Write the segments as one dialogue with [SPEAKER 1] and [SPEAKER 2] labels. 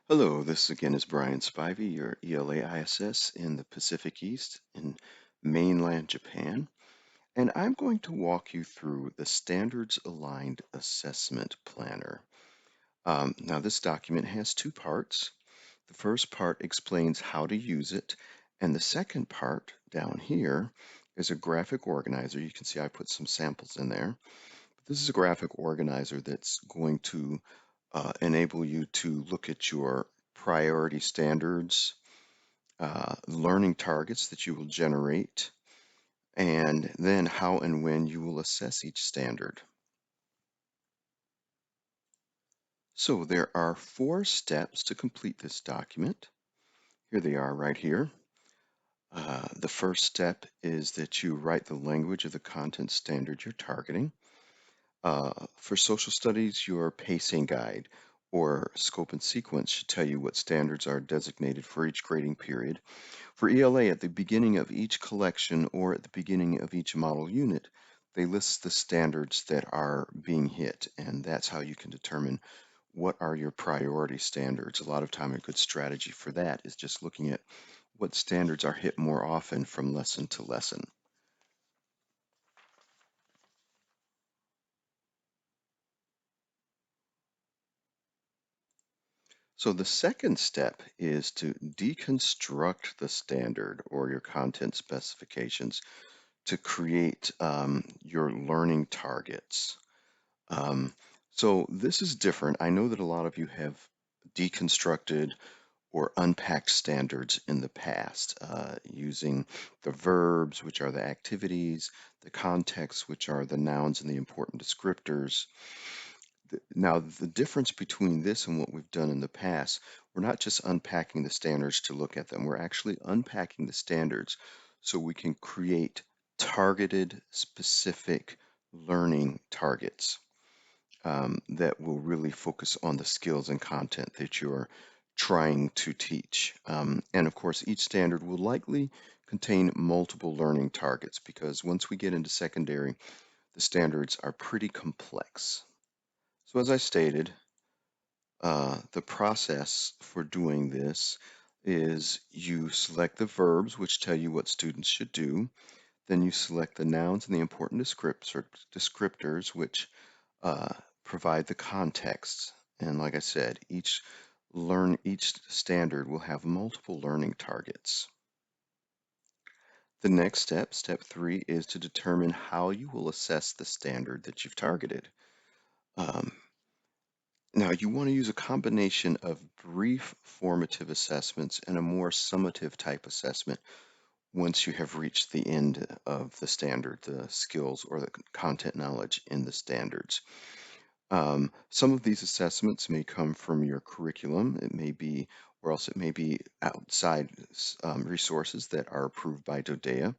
[SPEAKER 1] Hello, this again is Brian Spivey, your ELA ISS in the Pacific East in mainland Japan, and I'm going to walk you through the Standards Aligned Assessment Planner. Now, this document has two parts. The first part explains how to use it, and the second part down here is a graphic organizer. You can see I put some samples in there. This is a graphic organizer that's going to enable you to look at your priority standards, learning targets that you will generate, and then how and when you will assess each standard. So there are 4 steps to complete this document. Here they are right here. The first step is that you write the language of the content standard you're targeting. For social studies, your pacing guide or scope and sequence should tell you what standards are designated for each grading period. For ELA, at the beginning of each collection or at the beginning of each model unit, they list the standards that are being hit, and that's how you can determine what are your priority standards. A lot of time a good strategy for that is just looking at what standards are hit more often from lesson to lesson. So the second step is to deconstruct the standard or your content specifications to create your learning targets. Um, so this is different. I know that a lot of you have deconstructed or unpacked standards in the past using the verbs, which are the activities, the context, which are the nouns and the important descriptors. Now, the difference between this and what we've done in the past, we're not just unpacking the standards to look at them, we're actually unpacking the standards so we can create targeted, specific learning targets that will really focus on the skills and content that you're trying to teach. And of course, each standard will likely contain multiple learning targets because once we get into secondary, the standards are pretty complex. So as I stated, the process for doing this is you select the verbs, which tell you what students should do. Then you select the nouns and the important descriptors, which uh, provide the context. And like I said, each standard will have multiple learning targets. The next step, step 3, is to determine how you will assess the standard that you've targeted. Um, Now, you want to use a combination of brief formative assessments and a more summative type assessment once you have reached the end of the standard, the skills or the content knowledge in the standards. Some of these assessments may come from your curriculum, it may be, or else it may be outside resources that are approved by DODEA.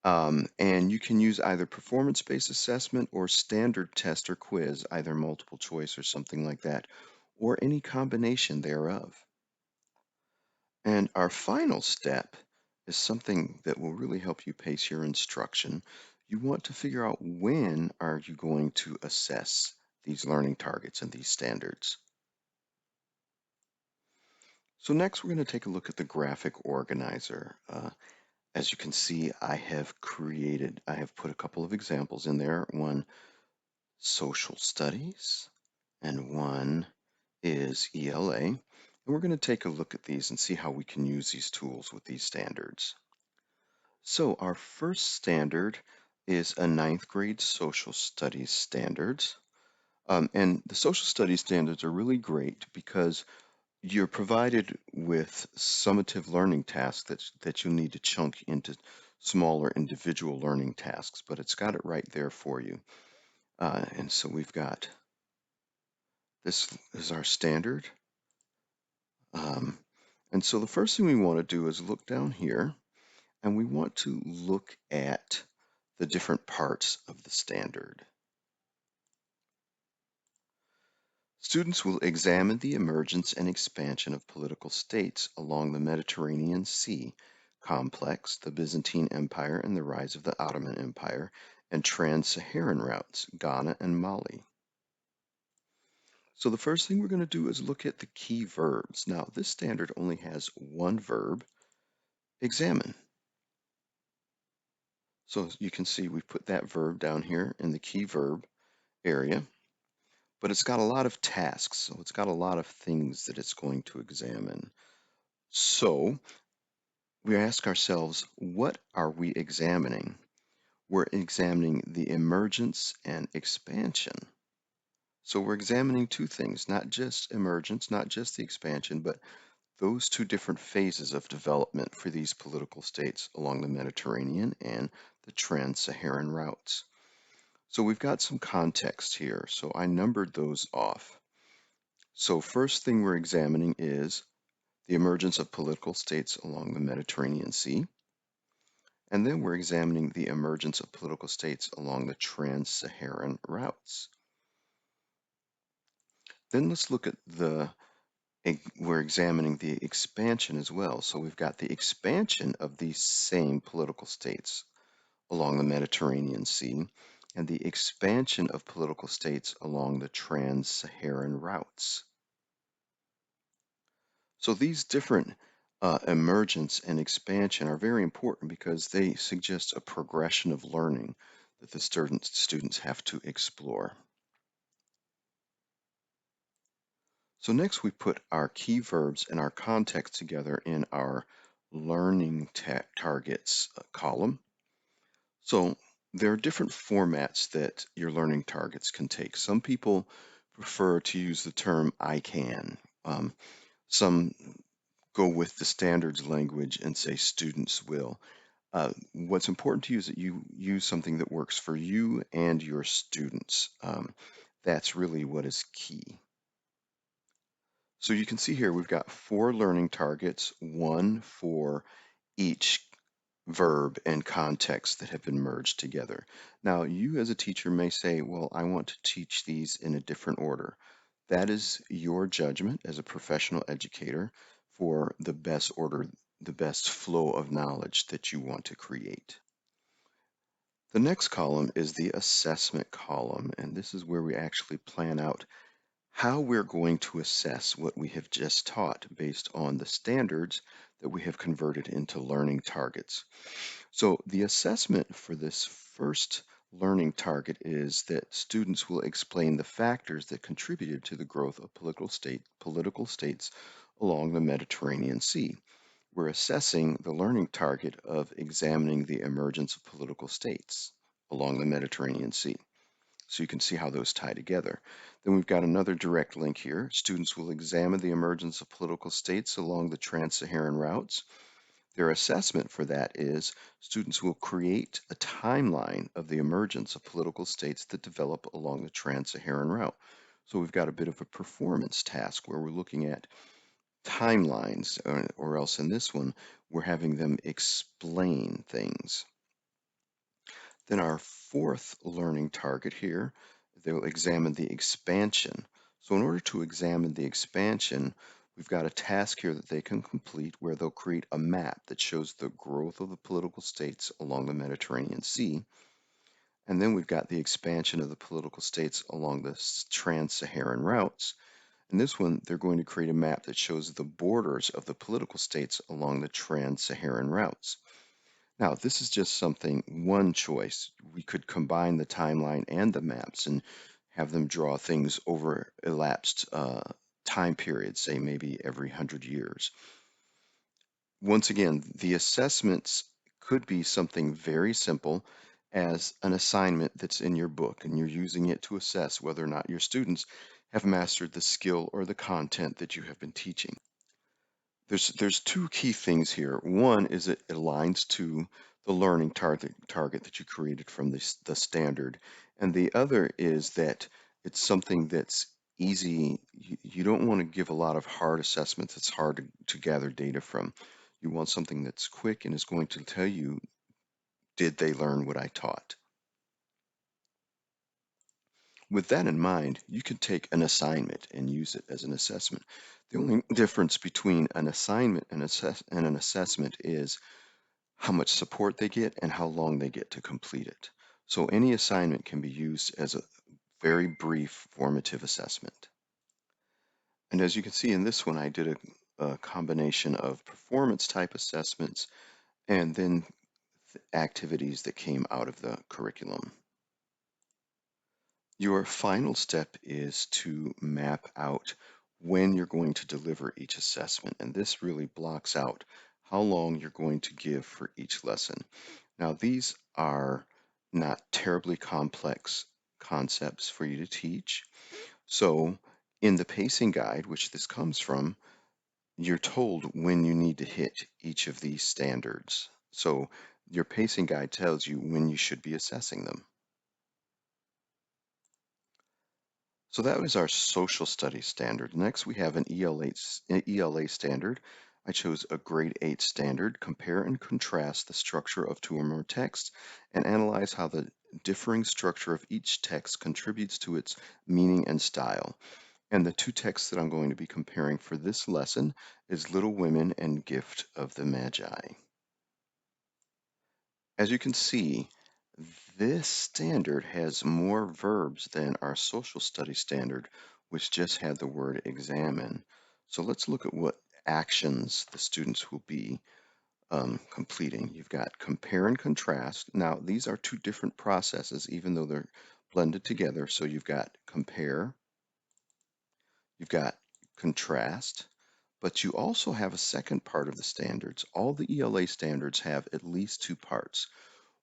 [SPEAKER 1] And you can use either performance-based assessment or standard test or quiz, either multiple choice or something like that, or any combination thereof. And our final step is something that will really help you pace your instruction. You want to figure out when are you going to assess these learning targets and these standards. So next we're going to take a look at the graphic organizer. As you can see, I have put a couple of examples in there. One, social studies, and one is ELA. And we're going to take a look at these and see how we can use these tools with these standards. So our first standard is a 9th grade social studies standards. And the social studies standards are really great because you're provided with summative learning tasks that you need to chunk into smaller individual learning tasks, but it's got it right there for you. And so we've got, this is our standard. And so the first thing we want to do is look down here, and we want to look at the different parts of the standard. Students will examine the emergence and expansion of political states along the Mediterranean Sea complex, the Byzantine Empire and the rise of the Ottoman Empire, and trans-Saharan routes, Ghana and Mali. So the first thing we're going to do is look at the key verbs. Now, this standard only has one verb, examine. So you can see we put that verb down here in the key verb area, but it's got a lot of tasks. So it's got a lot of things that it's going to examine. So we ask ourselves, what are we examining? We're examining the emergence and expansion. So we're examining two things, not just emergence, not just the expansion, but those two different phases of development for these political states along the Mediterranean and the trans-Saharan routes. So we've got some context here. So I numbered those off. So first thing we're examining is the emergence of political states along the Mediterranean Sea. And then we're examining the emergence of political states along the trans-Saharan routes. Then let's look at we're examining the expansion as well. So we've got the expansion of these same political states along the Mediterranean Sea and the expansion of political states along the trans-Saharan routes. So these different emergence and expansion are very important because they suggest a progression of learning that the students have to explore. So next we put our key verbs and our context together in our learning targets column. So there are different formats that your learning targets can take. Some people prefer to use the term I can. Some go with the standards language and say students will. What's important to you is that you use something that works for you and your students. That's really what is key. So you can see here we've got 4 learning targets, one for each verb and context that have been merged together. Now, you as a teacher may say, well, I want to teach these in a different order. That is your judgment as a professional educator for the best order, the best flow of knowledge that you want to create. The next column is the assessment column, and this is where we actually plan out how we're going to assess what we have just taught based on the standards that we have converted into learning targets. So the assessment for this first learning target is that students will explain the factors that contributed to the growth of political states along the Mediterranean Sea. We're assessing the learning target of examining the emergence of political states along the Mediterranean Sea. So you can see how those tie together. Then we've got another direct link here. Students will examine the emergence of political states along the trans-Saharan routes. Their assessment for that is students will create a timeline of the emergence of political states that develop along the trans-Saharan route. So we've got a bit of a performance task where we're looking at timelines, or else in this one, we're having them explain things. Then our fourth learning target here, they'll examine the expansion. So in order to examine the expansion, we've got a task here that they can complete where they'll create a map that shows the growth of the political states along the Mediterranean Sea. And then we've got the expansion of the political states along the trans-Saharan routes. In this one, they're going to create a map that shows the borders of the political states along the trans-Saharan routes. Now, this is just one choice. We could combine the timeline and the maps and have them draw things over elapsed time periods, say maybe every 100 years. Once again, the assessments could be something very simple as an assignment that's in your book, and you're using it to assess whether or not your students have mastered the skill or the content that you have been teaching. There's two key things here. One is it aligns to the learning target that you created from the standard, and the other is that it's something that's easy. You don't want to give a lot of hard assessments. It's hard to gather data from. You want something that's quick and is going to tell you, did they learn what I taught? With that in mind, you can take an assignment and use it as an assessment. The only difference between an assignment and an assessment is how much support they get and how long they get to complete it. So any assignment can be used as a very brief formative assessment. And as you can see in this one, I did a combination of performance type assessments and then activities that came out of the curriculum. Your final step is to map out when you're going to deliver each assessment, and this really blocks out how long you're going to give for each lesson. Now, these are not terribly complex concepts for you to teach. So in the pacing guide, which this comes from, you're told when you need to hit each of these standards. So your pacing guide tells you when you should be assessing them. So that was our social studies standard. Next, we have an ELA standard. I chose a grade 8 standard. Compare and contrast the structure of two or more texts and analyze how the differing structure of each text contributes to its meaning and style. And the two texts that I'm going to be comparing for this lesson is Little Women and Gift of the Magi. As you can see, this standard has more verbs than our social studies standard, which just had the word examine. So let's look at what actions the students will be completing. You've got compare and contrast. Now, these are two different processes, even though they're blended together. So you've got compare, you've got contrast, but you also have a second part of the standards. All the ELA standards have at least two parts.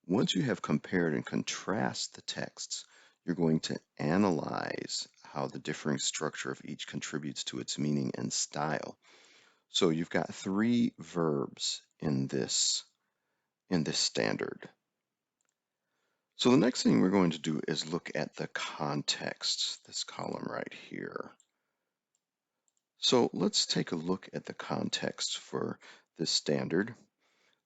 [SPEAKER 1] Once you have compared and contrast the texts, you're going to analyze how the differing structure of each contributes to its meaning and style. So you've got three verbs in this standard. So the next thing we're going to do is look at the context, this column right here. So let's take a look at the context for this standard.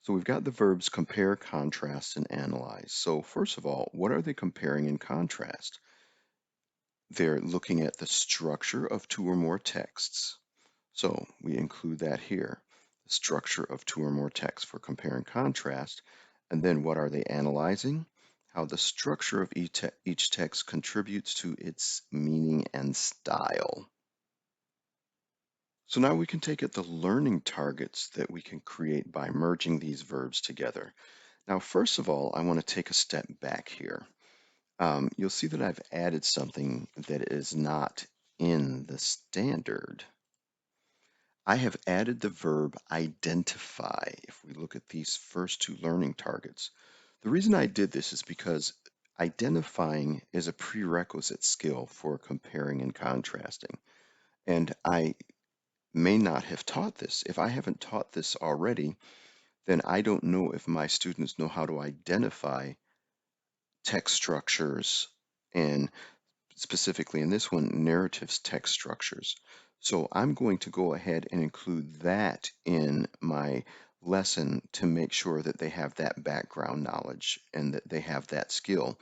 [SPEAKER 1] So we've got the verbs compare, contrast, and analyze. So first of all, what are they comparing and contrast? They're looking at the structure of two or more texts. So we include that here, the structure of two or more texts for compare and contrast. And then what are they analyzing? How the structure of each text contributes to its meaning and style. So now we can take at the learning targets that we can create by merging these verbs together. Now, first of all, I want to take a step back here. You'll see that I've added something that is not in the standard. I have added the verb identify if we look at these first two learning targets. The reason I did this is because identifying is a prerequisite skill for comparing and contrasting. And I may not have taught this. If I haven't taught this already, then I don't know if my students know how to identify text structures and specifically in this one, narratives text structures. So I'm going to go ahead and include that in my lesson to make sure that they have that background knowledge and that they have that skill.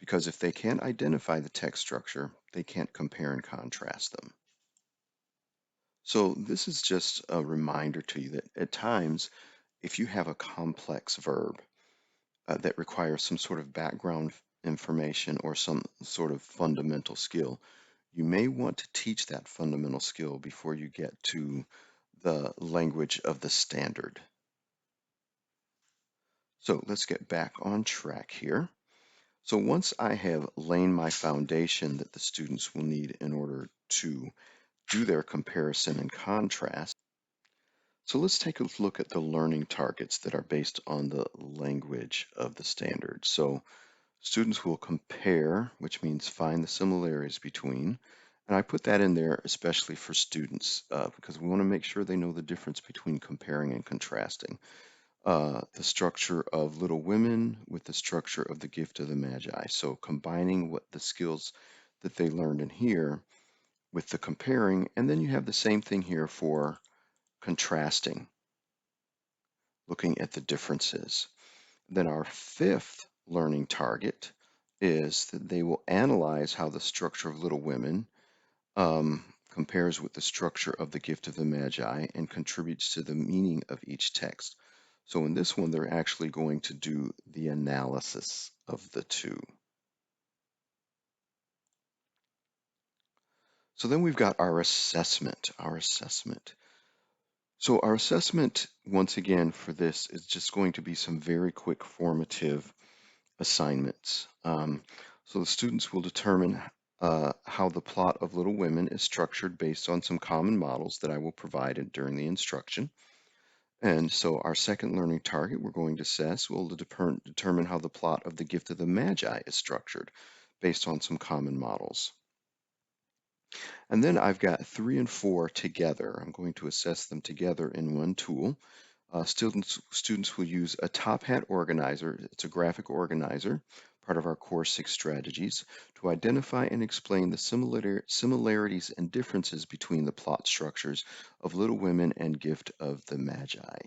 [SPEAKER 1] Because if they can't identify the text structure, they can't compare and contrast them. So this is just a reminder to you that at times, if you have a complex verb that requires some sort of background information or some sort of fundamental skill, you may want to teach that fundamental skill before you get to the language of the standard. So let's get back on track here. So once I have laid my foundation that the students will need in order to do their comparison and contrast, so let's take a look at the learning targets that are based on the language of the standard. So students will compare, which means find the similarities between, and I put that in there especially for students because we want to make sure they know the difference between comparing and contrasting. The structure of Little Women with the structure of the Gift of the Magi. So combining what the skills that they learned in here with the comparing, and then you have the same thing here for contrasting, looking at the differences. Then our fifth learning target is that they will analyze how the structure of Little Women compares with the structure of the Gift of the Magi and contributes to the meaning of each text. So in this one, they're actually going to do the analysis of the two. So then we've got our assessment, our assessment. So our assessment, once again, for this is just going to be some very quick formative assignments. So the students will determine how the plot of Little Women is structured based on some common models that I will provide during the instruction. And so our second learning target we're going to assess will determine how the plot of The Gift of the Magi is structured based on some common models. And then I've got 3 and 4 together. I'm going to assess them together in one tool. Students will use a Top Hat organizer. It's a graphic organizer, part of our Core 6 strategies, to identify and explain the similarities and differences between the plot structures of Little Women and Gift of the Magi.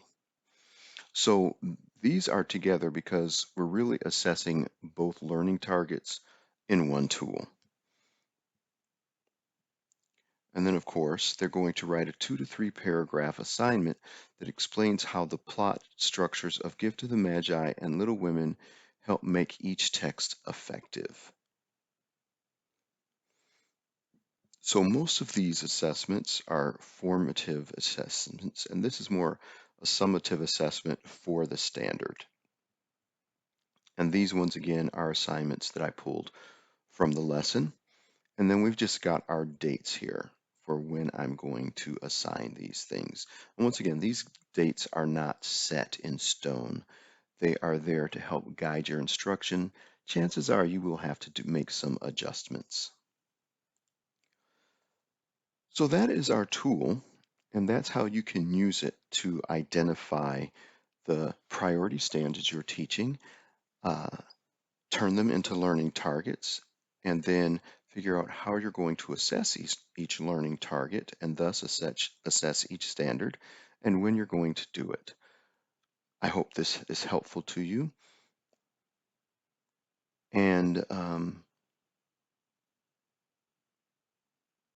[SPEAKER 1] So these are together because we're really assessing both learning targets in one tool. And then, of course, they're going to write a 2 to 3 paragraph assignment that explains how the plot structures of Gift of the Magi and Little Women help make each text effective. So most of these assessments are formative assessments, and this is more a summative assessment for the standard. And these ones again are assignments that I pulled from the lesson. And then we've just got our dates here for when I'm going to assign these things. And once again, these dates are not set in stone. They are there to help guide your instruction. Chances are you will have to make some adjustments. So that is our tool, and that's how you can use it to identify the priority standards you're teaching, uh, turn them into learning targets, and then figure out how you're going to assess each learning target and thus assess each standard and when you're going to do it. I hope this is helpful to you. And